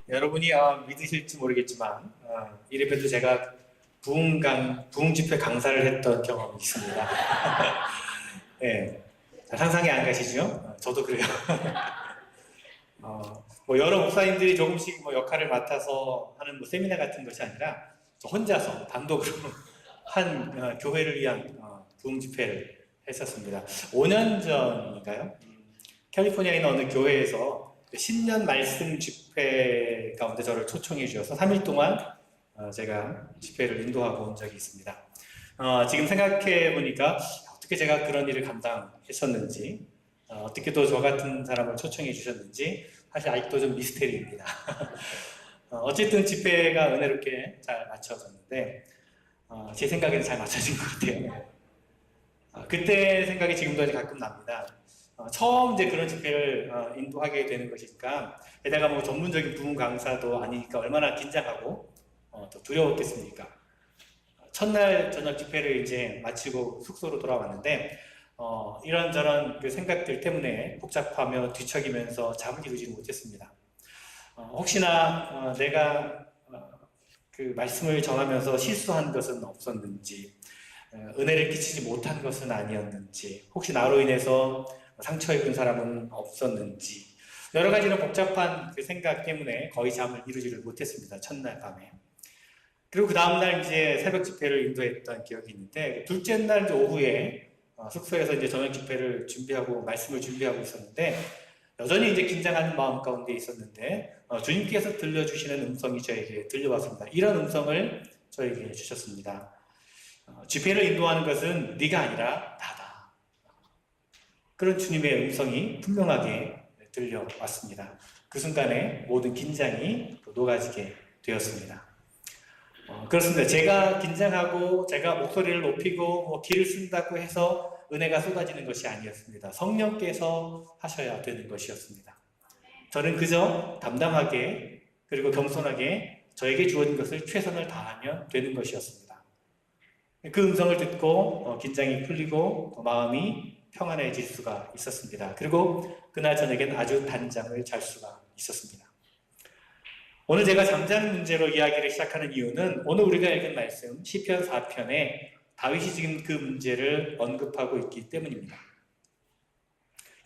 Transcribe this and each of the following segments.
여러분이 믿으실지 모르겠지만 이래봬도 제가 부흥 집회 강사를 했던 경험이 있습니다. 네, 잘 상상이 안 가시죠? 저도 그래요. 뭐 여러 목사님들이 조금씩 뭐 역할을 맡아서 하는 뭐 세미나 같은 것이 아니라 저 혼자서 단독으로 한 교회를 위한 부흥 집회를 했었습니다. 5년 전인가요? 캘리포니아에 있는 어느 교회에서 신년 말씀 집회 가운데 저를 초청해 주셔서 3일 동안 제가 집회를 인도하고 온 적이 있습니다. 지금 생각해 보니까 어떻게 제가 그런 일을 감당했었는지, 어떻게 또 저 같은 사람을 초청해 주셨는지 사실 아직도 좀 미스테리입니다. 어쨌든 집회가 은혜롭게 잘 맞춰졌는데 제 생각에는 잘 맞춰진 것 같아요. 그때 생각이 지금도 아직 가끔 납니다. 처음 이제 그런 집회를 인도하게 되는 것이니까, 게다가 뭐 전문적인 부흥 강사도 아니니까 얼마나 긴장하고 더 두려웠겠습니까? 첫날 저녁 집회를 이제 마치고 숙소로 돌아왔는데 이런저런 그 생각들 때문에 복잡하며 뒤척이면서 잠을 이루지 못했습니다. 혹시나 내가 그 말씀을 전하면서 실수한 것은 없었는지, 은혜를 끼치지 못한 것은 아니었는지, 혹시 나로 인해서 상처 입은 사람은 없었는지, 여러 가지는 복잡한 그 생각 때문에 거의 잠을 이루지를 못했습니다. 첫날 밤에. 그리고 그 다음날 이제 새벽 집회를 인도했던 기억이 있는데, 둘째 날 이제 오후에 숙소에서 이제 저녁 집회를 준비하고 말씀을 준비하고 있었는데, 여전히 이제 긴장하는 마음 가운데 있었는데 주님께서 들려주시는 음성이 저에게 들려왔습니다. 이런 음성을 저에게 주셨습니다. 집회를 인도하는 것은 네가 아니라 나다. 그런 주님의 음성이 분명하게 들려왔습니다. 그 순간에 모든 긴장이 녹아지게 되었습니다. 그렇습니다. 제가 긴장하고 제가 목소리를 높이고 뭐 기를 쓴다고 해서 은혜가 쏟아지는 것이 아니었습니다. 성령께서 하셔야 되는 것이었습니다. 저는 그저 담담하게 그리고 겸손하게 저에게 주어진 것을 최선을 다하면 되는 것이었습니다. 그 음성을 듣고 긴장이 풀리고 마음이 평안해질 수가 있었습니다. 그리고 그날 저녁엔 아주 단잠을 잘 수가 있었습니다. 오늘 제가 잠자는 문제로 이야기를 시작하는 이유는 오늘 우리가 읽은 말씀 시편 4편에 다윗이 지금 그 문제를 언급하고 있기 때문입니다.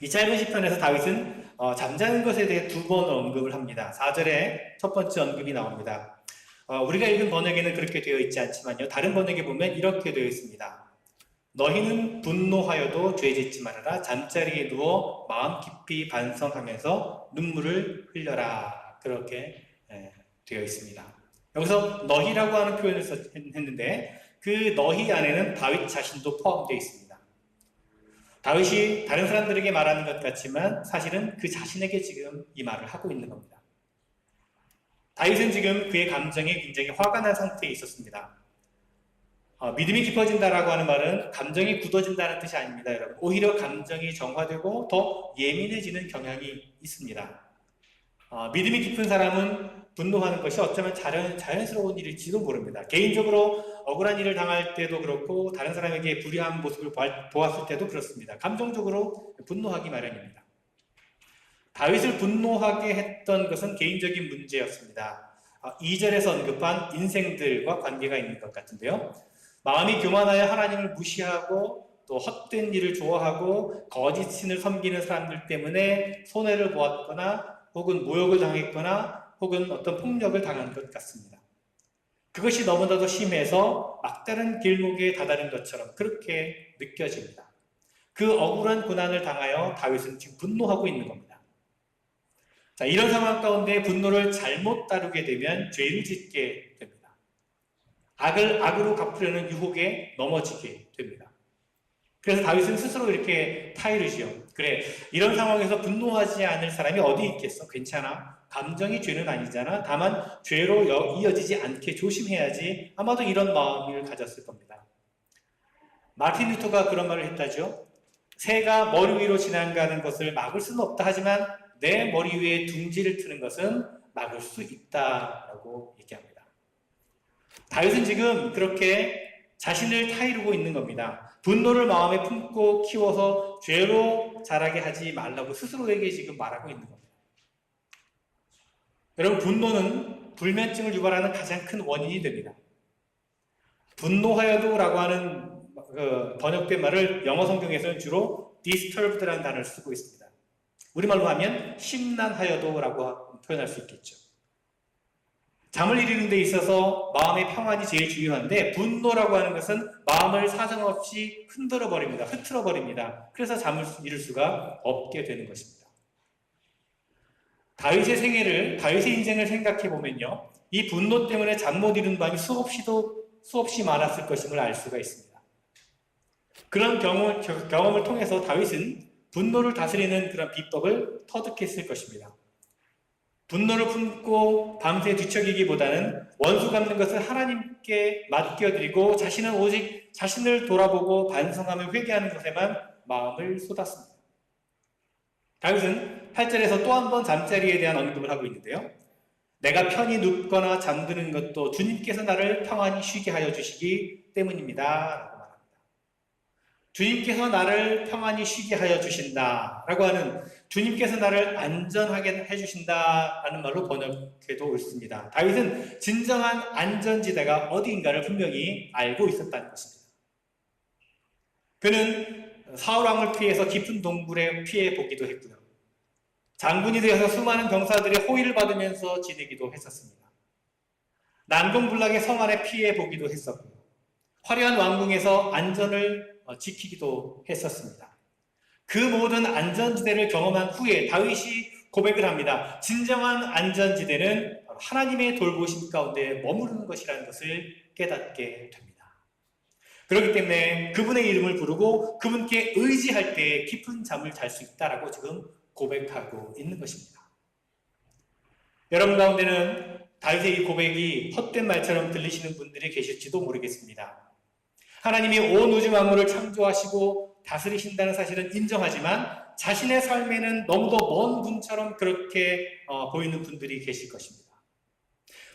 이 짧은 시편에서 다윗은 잠자는 것에 대해 두 번 언급을 합니다. 4절에 첫 번째 언급이 나옵니다. 우리가 읽은 번역에는 그렇게 되어 있지 않지만요. 다른 번역에 보면 이렇게 되어 있습니다. 너희는 분노하여도 죄짓지 말아라. 잠자리에 누워 마음 깊이 반성하면서 눈물을 흘려라. 그렇게 되어 있습니다. 여기서 너희라고 하는 표현을 했는데 그 너희 안에는 다윗 자신도 포함되어 있습니다. 다윗이 다른 사람들에게 말하는 것 같지만 사실은 그 자신에게 지금 이 말을 하고 있는 겁니다. 다윗은 지금 그의 감정에 굉장히 화가 난 상태에 있었습니다. 믿음이 깊어진다라고 하는 말은 감정이 굳어진다는 뜻이 아닙니다, 여러분. 오히려 감정이 정화되고 더 예민해지는 경향이 있습니다. 믿음이 깊은 사람은 분노하는 것이 어쩌면 자연스러운 일일지도 모릅니다. 개인적으로 억울한 일을 당할 때도 그렇고 다른 사람에게 불의한 모습을 보았을 때도 그렇습니다. 감정적으로 분노하기 마련입니다. 다윗을 분노하게 했던 것은 개인적인 문제였습니다. 2절에서 언급한 인생들과 관계가 있는 것 같은데요. 마음이 교만하여 하나님을 무시하고 또 헛된 일을 좋아하고 거짓 신을 섬기는 사람들 때문에 손해를 보았거나 혹은 모욕을 당했거나 혹은 어떤 폭력을 당한 것 같습니다. 그것이 너무나도 심해서 막다른 길목에 다다른 것처럼 그렇게 느껴집니다. 그 억울한 고난을 당하여 다윗은 지금 분노하고 있는 겁니다. 자, 이런 상황 가운데 분노를 잘못 다루게 되면 죄를 짓게 됩니다. 악을 악으로 갚으려는 유혹에 넘어지게 됩니다. 그래서 다윗은 스스로 이렇게 타이를 지어 그래, 이런 상황에서 분노하지 않을 사람이 어디 있겠어? 괜찮아. 감정이 죄는 아니잖아. 다만 죄로 이어지지 않게 조심해야지. 아마도 이런 마음을 가졌을 겁니다. 마틴 루터가 그런 말을 했다죠. 새가 머리 위로 지나가는 것을 막을 수는 없다 하지만 내 머리 위에 둥지를 트는 것은 막을 수 있다라고 얘기합니다. 다윗은 지금 그렇게 자신을 타이르고 있는 겁니다. 분노를 마음에 품고 키워서 죄로 자라게 하지 말라고 스스로에게 지금 말하고 있는 겁니다. 여러분, 분노는 불면증을 유발하는 가장 큰 원인이 됩니다. 분노하여도라고 하는 번역된 말을 영어 성경에서는 주로 disturbed라는 단어를 쓰고 있습니다. 우리말로 하면 심란하여도라고 표현할 수 있겠죠. 잠을 이루는 데 있어서 마음의 평안이 제일 중요한데, 분노라고 하는 것은 마음을 사정없이 흔들어 버립니다. 흐트러 버립니다. 그래서 잠을 이룰 수가 없게 되는 것입니다. 다윗의 인생을 생각해 보면요, 이 분노 때문에 잠 못 이루는 밤이 수없이 많았을 것임을 알 수가 있습니다. 그런 경험을 통해서 다윗은 분노를 다스리는 그런 비법을 터득했을 것입니다. 분노를 품고 밤새 뒤척이기보다는 원수 갚는 것을 하나님께 맡겨드리고 자신은 오직 자신을 돌아보고 반성하며 회개하는 것에만 마음을 쏟았습니다. 다윗은 8절에서 또 한 번 잠자리에 대한 언급을 하고 있는데요. 내가 편히 눕거나 잠드는 것도 주님께서 나를 평안히 쉬게 하여 주시기 때문입니다. 라고 말합니다. 주님께서 나를 평안히 쉬게 하여 주신다 라고 하는, 주님께서 나를 안전하게 해주신다라는 말로 번역해도 옳습니다. 다윗은 진정한 안전지대가 어디인가를 분명히 알고 있었다는 것입니다. 그는 사울왕을 피해서 깊은 동굴에 피해 보기도 했고요. 장군이 되어서 수많은 병사들의 호의를 받으면서 지내기도 했었습니다. 난공불락의 성 안에 피해 보기도 했었고요. 화려한 왕궁에서 안전을 지키기도 했었습니다. 그 모든 안전지대를 경험한 후에 다윗이 고백을 합니다. 진정한 안전지대는 하나님의 돌보심 가운데 머무르는 것이라는 것을 깨닫게 됩니다. 그렇기 때문에 그분의 이름을 부르고 그분께 의지할 때 깊은 잠을 잘 수 있다라고 지금 고백하고 있는 것입니다. 여러분 가운데는 다윗의 이 고백이 헛된 말처럼 들리시는 분들이 계실지도 모르겠습니다. 하나님이 온 우주 만물을 창조하시고 다스리신다는 사실은 인정하지만 자신의 삶에는 너무도 먼 분처럼 그렇게 보이는 분들이 계실 것입니다.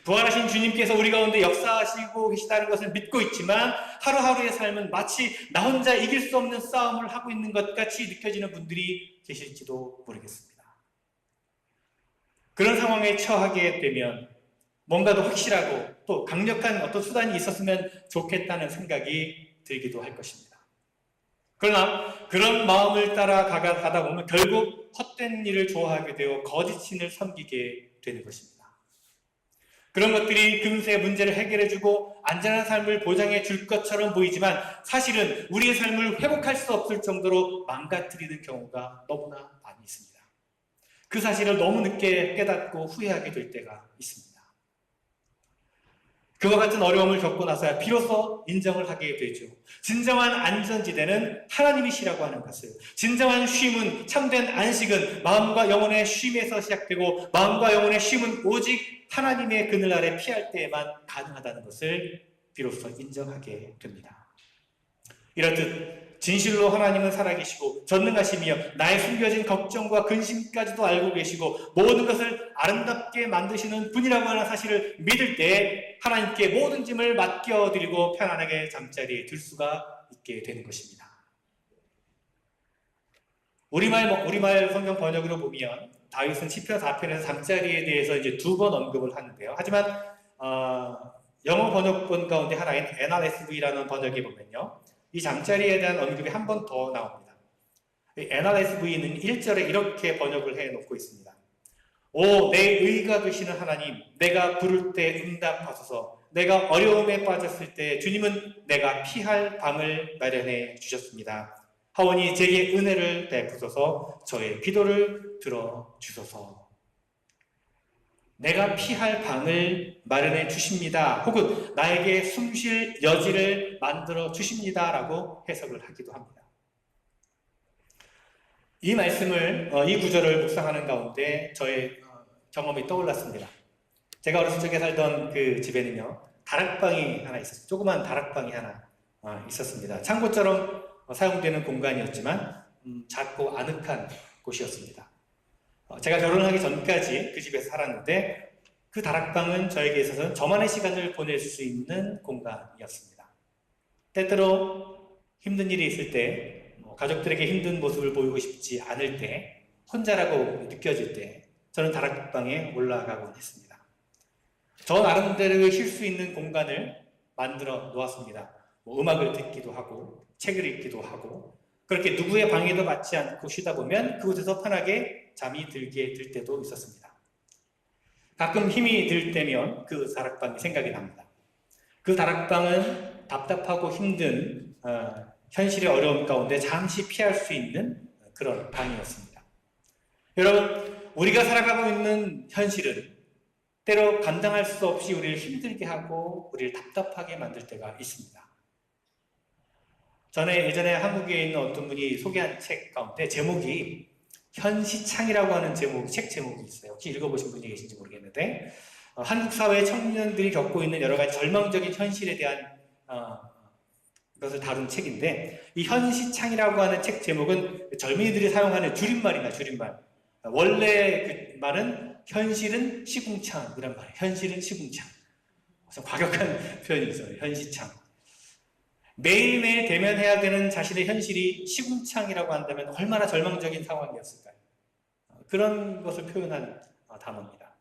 부활하신 주님께서 우리 가운데 역사하시고 계시다는 것을 믿고 있지만 하루하루의 삶은 마치 나 혼자 이길 수 없는 싸움을 하고 있는 것 같이 느껴지는 분들이 계실지도 모르겠습니다. 그런 상황에 처하게 되면 뭔가 더 확실하고 또 강력한 어떤 수단이 있었으면 좋겠다는 생각이 들기도 할 것입니다. 그러나 그런 마음을 따라 가다 보면 결국 헛된 일을 좋아하게 되어 거짓 신을 섬기게 되는 것입니다. 그런 것들이 금세 문제를 해결해주고 안전한 삶을 보장해 줄 것처럼 보이지만 사실은 우리의 삶을 회복할 수 없을 정도로 망가뜨리는 경우가 너무나 많이 있습니다. 그 사실을 너무 늦게 깨닫고 후회하게 될 때가 있습니다. 그와 같은 어려움을 겪고 나서야 비로소 인정을 하게 되죠. 진정한 안전지대는 하나님이시라고 하는 것을, 진정한 쉼은, 참된 안식은 마음과 영혼의 쉼에서 시작되고 마음과 영혼의 쉼은 오직 하나님의 그늘 아래 피할 때에만 가능하다는 것을 비로소 인정하게 됩니다. 이렇듯 진실로 하나님은 살아계시고 전능하시며 나의 숨겨진 걱정과 근심까지도 알고 계시고 모든 것을 아름답게 만드시는 분이라고 하는 사실을 믿을 때 하나님께 모든 짐을 맡겨드리고 편안하게 잠자리에 들 수가 있게 되는 것입니다. 우리말 성경 번역으로 보면 다윗은 시편 4편에서 잠자리에 대해서 이제 2번 언급을 하는데요. 하지만 영어 번역본 가운데 하나인 NRSV라는 번역에 보면요, 이 잠자리에 대한 언급이 한 번 더 나옵니다. NRSV는 1절에 이렇게 번역을 해놓고 있습니다. 오, 내 의가 되시는 하나님, 내가 부를 때 응답하소서. 내가 어려움에 빠졌을 때 주님은 내가 피할 방을 마련해 주셨습니다. 하오니 제게 은혜를 베푸소서. 저의 기도를 들어주소서. 내가 피할 방을 마련해 주십니다. 혹은 나에게 숨쉴 여지를 만들어 주십니다. 라고 해석을 하기도 합니다. 이 말씀을, 이 구절을 묵상하는 가운데 저의 경험이 떠올랐습니다. 제가 어렸을 적에 살던 그 집에는요, 다락방이 하나 있었어요. 조그만 다락방이 하나 있었습니다. 창고처럼 사용되는 공간이었지만 작고 아늑한 곳이었습니다. 제가 결혼하기 전까지 그 집에서 살았는데 그 다락방은 저에게 있어서는 저만의 시간을 보낼 수 있는 공간이었습니다. 때때로 힘든 일이 있을 때, 가족들에게 힘든 모습을 보이고 싶지 않을 때, 혼자라고 느껴질 때 저는 다락방에 올라가곤 했습니다. 저 나름대로 쉴 수 있는 공간을 만들어 놓았습니다. 뭐 음악을 듣기도 하고 책을 읽기도 하고 그렇게 누구의 방해도 받지 않고 쉬다 보면 그곳에서 편하게 잠이 들게 될 때도 있었습니다. 가끔 힘이 들 때면 그 다락방이 생각이 납니다. 그 다락방은 답답하고 힘든 현실의 어려움 가운데 잠시 피할 수 있는 그런 방이었습니다. 여러분, 우리가 살아가고 있는 현실은 때로 감당할 수 없이 우리를 힘들게 하고 우리를 답답하게 만들 때가 있습니다. 전에 예전에 한국에 있는 어떤 분이 소개한 책 가운데 제목이 현시창이라고 하는 책 제목이 있어요. 혹시 읽어보신 분이 계신지 모르겠는데 한국 사회의 청년들이 겪고 있는 여러 가지 절망적인 현실에 대한 것을 다룬 책인데 이 현시창이라고 하는 책 제목은 젊은이들이 사용하는 줄임말이나 줄임말. 원래 그 말은 현실은 시궁창이란 말이에요. 현실은 시궁창. 좀 과격한 표현이 있어요. 현시창. 매일매일 대면해야 되는 자신의 현실이 시궁창이라고 한다면 얼마나 절망적인 상황이었을까요? 그런 것을 표현한 단어입니다.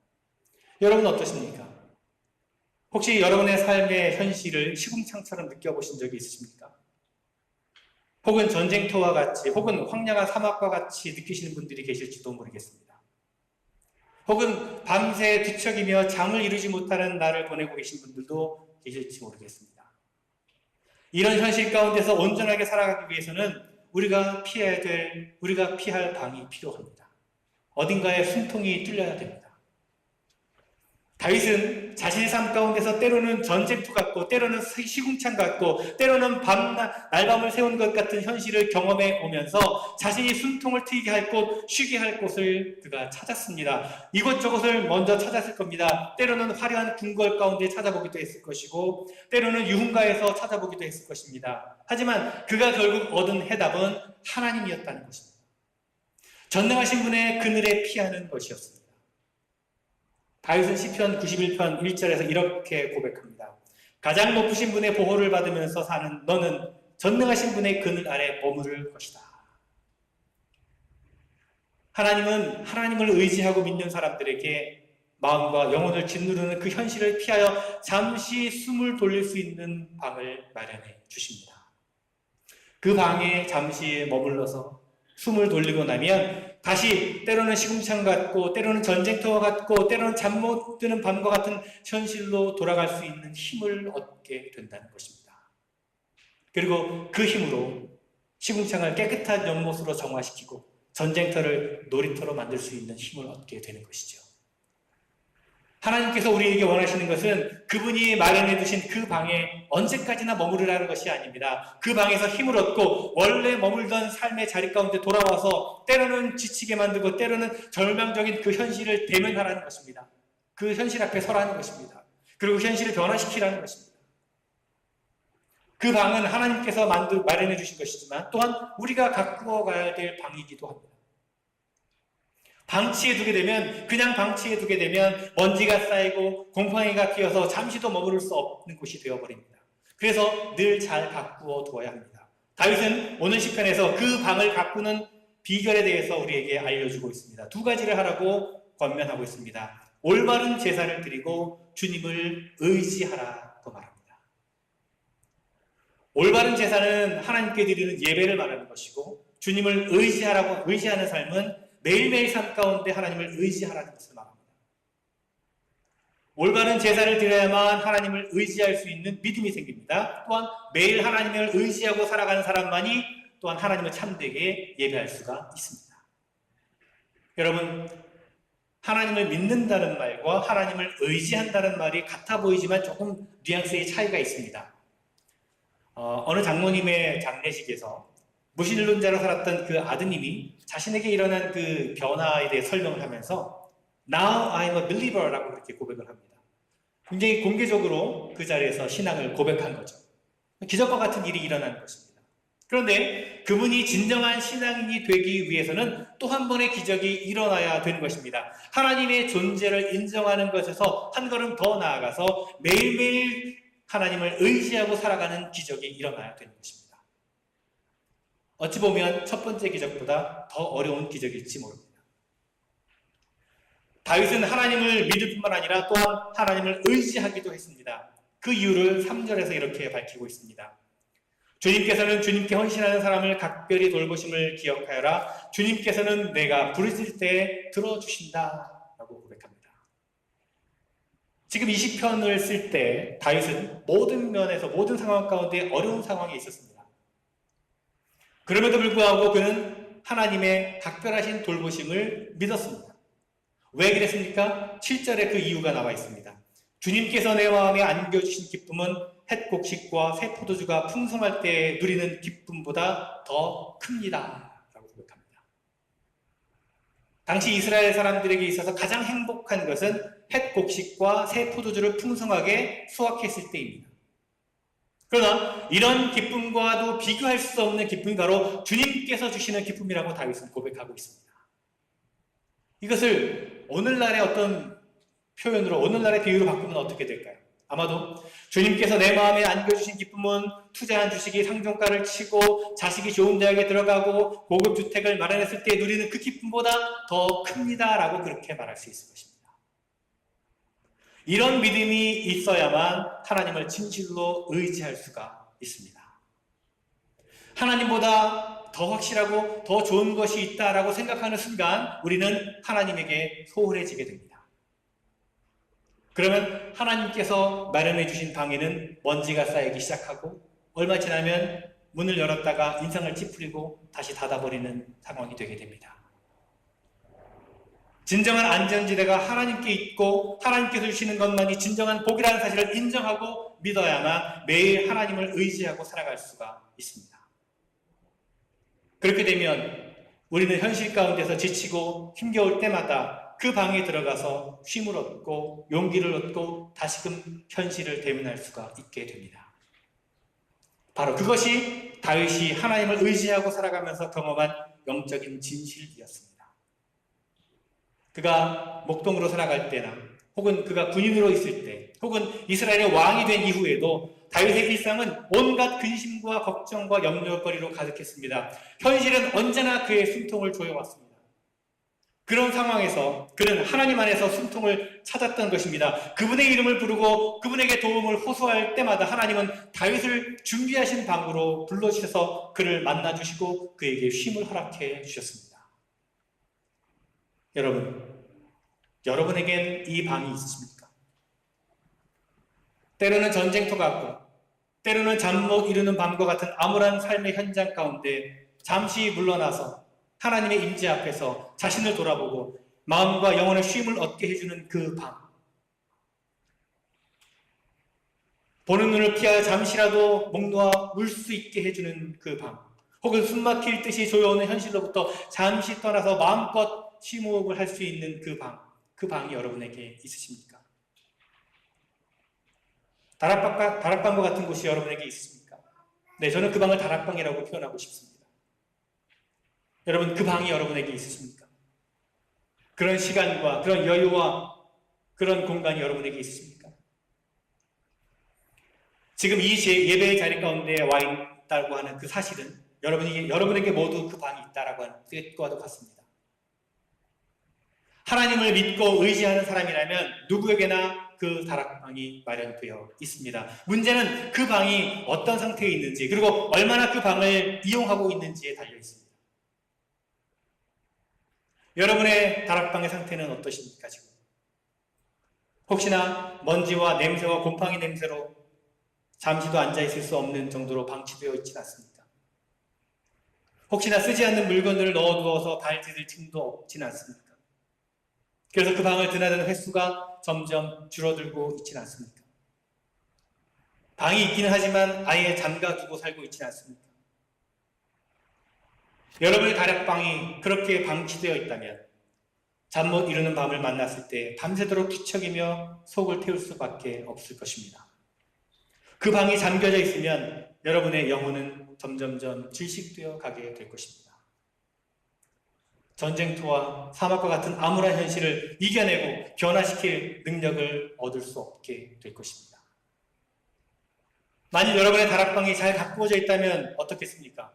여러분 어떠십니까? 혹시 여러분의 삶의 현실을 시궁창처럼 느껴보신 적이 있으십니까? 혹은 전쟁터와 같이, 혹은 황량한 사막과 같이 느끼시는 분들이 계실지도 모르겠습니다. 혹은 밤새 뒤척이며 잠을 이루지 못하는 날을 보내고 계신 분들도 계실지 모르겠습니다. 이런 현실 가운데서 온전하게 살아가기 위해서는 우리가 피할 방이 필요합니다. 어딘가에 숨통이 뚫려야 됩니다. 다윗은 자신의 삶 가운데서 때로는 전쟁터 같고 때로는 시궁창 같고 때로는 날밤을 새운 것 같은 현실을 경험해 오면서 자신이 숨통을 트이게 할 곳, 쉬게 할 곳을 그가 찾았습니다. 이곳저곳을 먼저 찾았을 겁니다. 때로는 화려한 궁궐 가운데 찾아보기도 했을 것이고 때로는 유흥가에서 찾아보기도 했을 것입니다. 하지만 그가 결국 얻은 해답은 하나님이었다는 것입니다. 전능하신 분의 그늘에 피하는 것이었습니다. 다윗은 시편 91편 1절에서 이렇게 고백합니다. 가장 높으신 분의 보호를 받으면서 사는 너는 전능하신 분의 그늘 아래 머무를 것이다. 하나님은 하나님을 의지하고 믿는 사람들에게 마음과 영혼을 짓누르는 그 현실을 피하여 잠시 숨을 돌릴 수 있는 방을 마련해 주십니다. 그 방에 잠시 머물러서 숨을 돌리고 나면 다시 때로는 시궁창 같고 때로는 전쟁터와 같고 때로는 잠 못 드는 밤과 같은 현실로 돌아갈 수 있는 힘을 얻게 된다는 것입니다. 그리고 그 힘으로 시궁창을 깨끗한 연못으로 정화시키고 전쟁터를 놀이터로 만들 수 있는 힘을 얻게 되는 것이죠. 하나님께서 우리에게 원하시는 것은 그분이 마련해 두신 그 방에 언제까지나 머무르라는 것이 아닙니다. 그 방에서 힘을 얻고 원래 머물던 삶의 자리 가운데 돌아와서 때로는 지치게 만들고 때로는 절망적인 그 현실을 대면하라는 것입니다. 그 현실 앞에 서라는 것입니다. 그리고 현실을 변화시키라는 것입니다. 그 방은 하나님께서 마련해 주신 것이지만 또한 우리가 가꾸어 가야 될 방이기도 합니다. 그냥 방치해 두게 되면 먼지가 쌓이고 곰팡이가 피어서 잠시도 머무를 수 없는 곳이 되어버립니다. 그래서 늘 잘 가꾸어 두어야 합니다. 다윗은 오늘 시편에서 그 방을 가꾸는 비결에 대해서 우리에게 알려주고 있습니다. 두 가지를 하라고 권면하고 있습니다. 올바른 제사를 드리고 주님을 의지하라고 말합니다. 올바른 제사는 하나님께 드리는 예배를 말하는 것이고 주님을 의지하는 삶은 매일매일 삶 가운데 하나님을 의지하라는 것을 말합니다. 올바른 제사를 드려야만 하나님을 의지할 수 있는 믿음이 생깁니다. 또한 매일 하나님을 의지하고 살아가는 사람만이 또한 하나님을 참되게 예배할 수가 있습니다. 여러분, 하나님을 믿는다는 말과 하나님을 의지한다는 말이 같아 보이지만 조금 뉘앙스의 차이가 있습니다. 어느 장모님의 장례식에서 무신론자로 살았던 그 아드님이 자신에게 일어난 그 변화에 대해 설명을 하면서 Now I'm a believer라고 그렇게 고백을 합니다. 굉장히 공개적으로 그 자리에서 신앙을 고백한 거죠. 기적과 같은 일이 일어난 것입니다. 그런데 그분이 진정한 신앙인이 되기 위해서는 또 한 번의 기적이 일어나야 되는 것입니다. 하나님의 존재를 인정하는 것에서 한 걸음 더 나아가서 매일매일 하나님을 의지하고 살아가는 기적이 일어나야 되는 것입니다. 어찌 보면 첫 번째 기적보다 더 어려운 기적일지 모릅니다. 다윗은 하나님을 믿을 뿐만 아니라 또한 하나님을 의지하기도 했습니다. 그 이유를 3절에서 이렇게 밝히고 있습니다. 주님께서는 주님께 헌신하는 사람을 각별히 돌보심을 기억하여라. 주님께서는 내가 부르짖을 때 들어주신다 라고 고백합니다. 지금 이 시편을 쓸 때 다윗은 모든 면에서 모든 상황 가운데 어려운 상황에 있었습니다. 그럼에도 불구하고 그는 하나님의 각별하신 돌보심을 믿었습니다. 왜 그랬습니까? 7절에 그 이유가 나와 있습니다. 주님께서 내 마음에 안겨주신 기쁨은 햇 곡식과 새 포도주가 풍성할 때 누리는 기쁨보다 더 큽니다 라고 고백합니다. 당시 이스라엘 사람들에게 있어서 가장 행복한 것은 햇 곡식과 새 포도주를 풍성하게 수확했을 때입니다. 그러나 이런 기쁨과도 비교할 수 없는 기쁨이 바로 주님께서 주시는 기쁨이라고 다윗은 고백하고 있습니다. 이것을 오늘날의 어떤 표현으로, 오늘날의 비유로 바꾸면 어떻게 될까요? 아마도 주님께서 내 마음에 안겨주신 기쁨은 투자한 주식이 상종가를 치고 자식이 좋은 대학에 들어가고 고급 주택을 마련했을 때 누리는 그 기쁨보다 더 큽니다 라고 그렇게 말할 수 있을 것입니다. 이런 믿음이 있어야만 하나님을 진실로 의지할 수가 있습니다. 하나님보다 더 확실하고 더 좋은 것이 있다라고 생각하는 순간 우리는 하나님에게 소홀해지게 됩니다. 그러면 하나님께서 마련해 주신 방에는 먼지가 쌓이기 시작하고 얼마 지나면 문을 열었다가 인상을 찌푸리고 다시 닫아버리는 상황이 되게 됩니다. 진정한 안전지대가 하나님께 있고 하나님께서 주시는 것만이 진정한 복이라는 사실을 인정하고 믿어야만 매일 하나님을 의지하고 살아갈 수가 있습니다. 그렇게 되면 우리는 현실 가운데서 지치고 힘겨울 때마다 그 방에 들어가서 쉼을 얻고 용기를 얻고 다시금 현실을 대면할 수가 있게 됩니다. 바로 그것이 다윗이 하나님을 의지하고 살아가면서 경험한 영적인 진실이었습니다. 그가 목동으로 살아갈 때나 혹은 그가 군인으로 있을 때 혹은 이스라엘의 왕이 된 이후에도 다윗의 일상은 온갖 근심과 걱정과 염려거리로 가득했습니다. 현실은 언제나 그의 숨통을 조여왔습니다. 그런 상황에서 그는 하나님 안에서 숨통을 찾았던 것입니다. 그분의 이름을 부르고 그분에게 도움을 호소할 때마다 하나님은 다윗을 준비하신 방으로 불러주셔서 그를 만나주시고 그에게 쉼을 허락해 주셨습니다. 여러분에겐 이 방이 있으십니까? 때로는 전쟁터 같고 때로는 잠 못 이루는 밤과 같은 암울한 삶의 현장 가운데 잠시 물러나서 하나님의 임재 앞에서 자신을 돌아보고 마음과 영혼의 쉼을 얻게 해주는 그 방, 보는 눈을 피하여 잠시라도 목 놓아 울 수 있게 해주는 그 방, 혹은 숨막힐 듯이 조여오는 현실로부터 잠시 떠나서 마음껏 심호흡을 할 수 있는 그 방, 그 방이 여러분에게 있으십니까? 다락방과 같은 곳이 여러분에게 있으십니까? 네, 저는 그 방을 다락방이라고 표현하고 싶습니다. 여러분, 그 방이 여러분에게 있으십니까? 그런 시간과 그런 여유와 그런 공간이 여러분에게 있으십니까? 지금 이 예배의 자리 가운데 와 있다고 하는 그 사실은 여러분에게 모두 그 방이 있다라고 하는 뜻과도 같습니다. 하나님을 믿고 의지하는 사람이라면 누구에게나 그 다락방이 마련되어 있습니다. 문제는 그 방이 어떤 상태에 있는지 그리고 얼마나 그 방을 이용하고 있는지에 달려 있습니다. 여러분의 다락방의 상태는 어떠십니까 지금? 혹시나 먼지와 냄새와 곰팡이 냄새로 잠시도 앉아있을 수 없는 정도로 방치되어 있지는 않습니까? 혹시나 쓰지 않는 물건들을 넣어두어서 발 디딜 틈도 없지는 않습니까? 그래서 그 방을 드나드는 횟수가 점점 줄어들고 있지는 않습니까? 방이 있기는 하지만 아예 잠가두고 살고 있지는 않습니까? 여러분의 다락방이 그렇게 방치되어 있다면 잠 못 이루는 밤을 만났을 때 밤새도록 뒤척이며 속을 태울 수밖에 없을 것입니다. 그 방이 잠겨져 있으면 여러분의 영혼은 점점점 질식되어 가게 될 것입니다. 전쟁터와 사막과 같은 암울한 현실을 이겨내고 변화시킬 능력을 얻을 수 없게 될 것입니다. 만일 여러분의 다락방이 잘 가꾸어져 있다면 어떻겠습니까?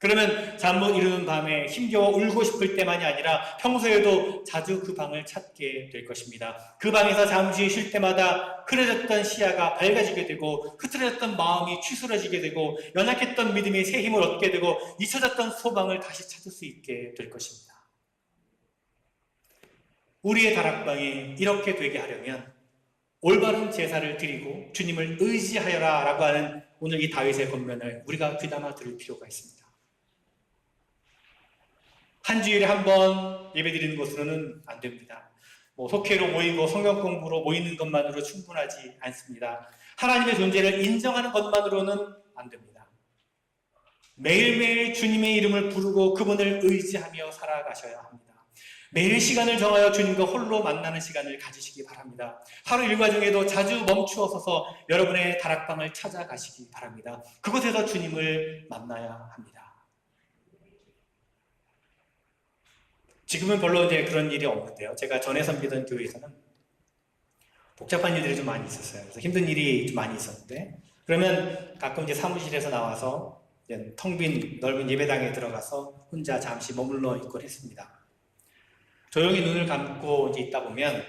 그러면 잠 못 이루는 밤에 힘겨워 울고 싶을 때만이 아니라 평소에도 자주 그 방을 찾게 될 것입니다. 그 방에서 잠시 쉴 때마다 흐려졌던 시야가 밝아지게 되고 흐트러졌던 마음이 추스러지게 되고 연약했던 믿음이 새 힘을 얻게 되고 잊혀졌던 소망을 다시 찾을 수 있게 될 것입니다. 우리의 다락방이 이렇게 되게 하려면 올바른 제사를 드리고 주님을 의지하여라 라고 하는 오늘 이 다윗의 권면을 우리가 귀담아 들을 필요가 있습니다. 한 주일에 한 번 예배 드리는 것으로는 안 됩니다. 속회로 모이고 성경 공부로 모이는 것만으로 충분하지 않습니다. 하나님의 존재를 인정하는 것만으로는 안 됩니다. 매일매일 주님의 이름을 부르고 그분을 의지하며 살아가셔야 합니다. 매일 시간을 정하여 주님과 홀로 만나는 시간을 가지시기 바랍니다. 하루 일과 중에도 자주 멈추어 서서 여러분의 다락방을 찾아가시기 바랍니다. 그곳에서 주님을 만나야 합니다. 지금은 별로 이제 그런 일이 없는데요. 제가 전에 섬기던 교회에서는 복잡한 일들이 좀 많이 있었어요. 그래서 힘든 일이 좀 많이 있었는데, 그러면 가끔 이제 사무실에서 나와서 텅 빈 넓은 예배당에 들어가서 혼자 잠시 머물러 있곤 했습니다. 조용히 눈을 감고 이제 있다 보면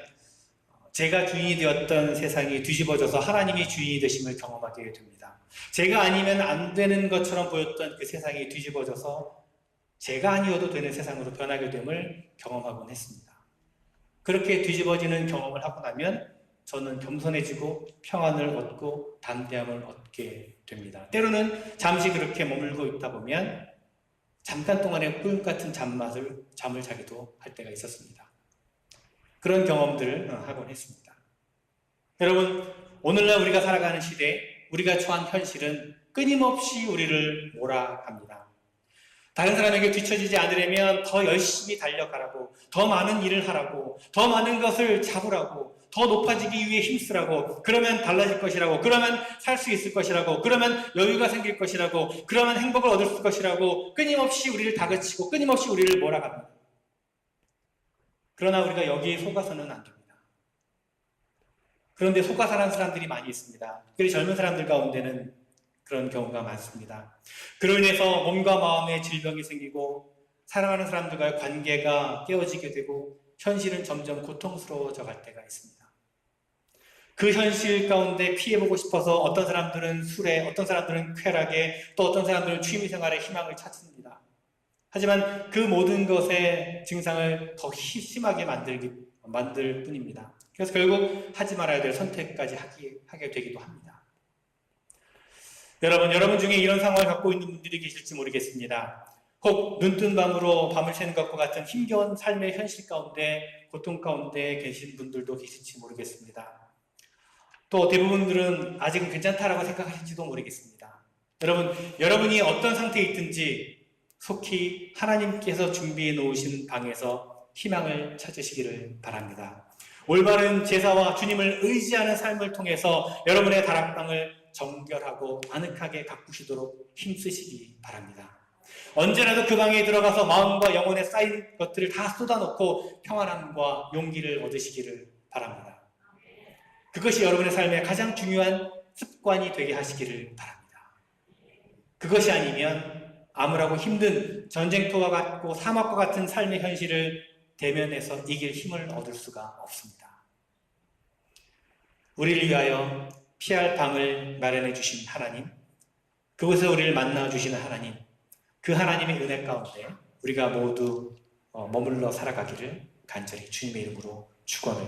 제가 주인이 되었던 세상이 뒤집어져서 하나님이 주인이 되심을 경험하게 됩니다. 제가 아니면 안 되는 것처럼 보였던 그 세상이 뒤집어져서 제가 아니어도 되는 세상으로 변하게 됨을 경험하곤 했습니다. 그렇게 뒤집어지는 경험을 하고 나면 저는 겸손해지고 평안을 얻고 담대함을 얻게 됩니다. 때로는 잠시 그렇게 머물고 있다 보면 잠깐 동안의 꿈 같은 잠을 자기도 할 때가 있었습니다. 그런 경험들을 하곤 했습니다. 여러분, 오늘날 우리가 살아가는 시대, 우리가 처한 현실은 끊임없이 우리를 몰아갑니다. 다른 사람에게 뒤처지지 않으려면 더 열심히 달려가라고, 더 많은 일을 하라고, 더 많은 것을 잡으라고, 더 높아지기 위해 힘쓰라고, 그러면 달라질 것이라고, 그러면 살 수 있을 것이라고, 그러면 여유가 생길 것이라고, 그러면 행복을 얻을 것이라고 끊임없이 우리를 다그치고 끊임없이 우리를 몰아갑니다. 그러나 우리가 여기에 속아서는 안 됩니다. 그런데 속아서는 사람들이 많이 있습니다. 특히 젊은 사람들 가운데는 그런 경우가 많습니다. 그로 인해서 몸과 마음에 질병이 생기고 사랑하는 사람들과의 관계가 깨어지게 되고 현실은 점점 고통스러워져 갈 때가 있습니다. 그 현실 가운데 피해보고 싶어서 어떤 사람들은 술에, 어떤 사람들은 쾌락에, 또 어떤 사람들은 취미생활에 희망을 찾습니다. 하지만 그 모든 것의 증상을 더 심하게 만들 뿐입니다. 그래서 결국 하지 말아야 될 선택까지 하게 되기도 합니다. 여러분 중에 이런 상황을 갖고 있는 분들이 계실지 모르겠습니다. 혹 눈뜬 밤으로 밤을 새는 것과 같은 힘겨운 삶의 현실 가운데, 고통 가운데 계신 분들도 계실지 모르겠습니다. 또 대부분들은 아직은 괜찮다라고 생각하실지도 모르겠습니다. 여러분이 어떤 상태에 있든지 속히 하나님께서 준비해 놓으신 방에서 희망을 찾으시기를 바랍니다. 올바른 제사와 주님을 의지하는 삶을 통해서 여러분의 다락방을 정결하고 아늑하게 가꾸시도록 힘쓰시기 바랍니다. 언제라도 그 방에 들어가서 마음과 영혼에 쌓인 것들을 다 쏟아놓고 평안함과 용기를 얻으시기를 바랍니다. 그것이 여러분의 삶의 가장 중요한 습관이 되게 하시기를 바랍니다. 그것이 아니면 암울하고 힘든 전쟁터와 같고 사막과 같은 삶의 현실을 대면해서 이길 힘을 얻을 수가 없습니다. 우리를 위하여 피할 방을 마련해 주신 하나님, 그곳에 우리를 만나 주시는 하나님, 그 하나님의 은혜 가운데 우리가 모두 머물러 살아가기를 간절히 주님의 이름으로 축원을